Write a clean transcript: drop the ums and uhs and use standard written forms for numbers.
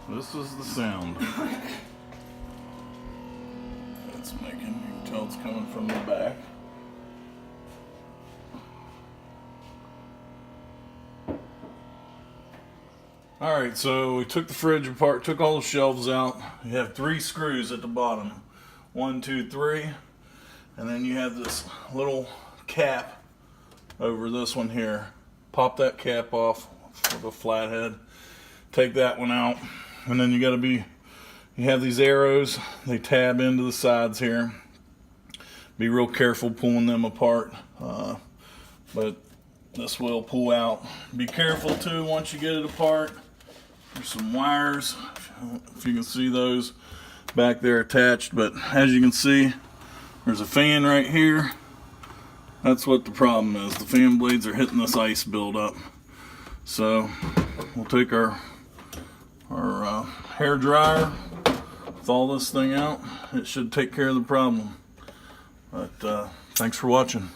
This is the sound. It's making, you can tell it's coming from the back. Alright, so we took the fridge apart, took all the shelves out. You have 3 screws at the bottom. 1, 2, 3. And then you have this little cap over this one here. Pop that cap off with a flathead. Take that one out. And then you have these arrows. They tab into the sides here. Be real careful pulling them apart. But this will pull out. Be careful too once you get it apart. There's some wires, if you can see those back there attached, but as you can see, there's a fan right here. That's what the problem is. The fan blades are hitting this ice buildup. So we'll take our hair dryer, thaw this thing out. It should take care of the problem. But thanks for watching.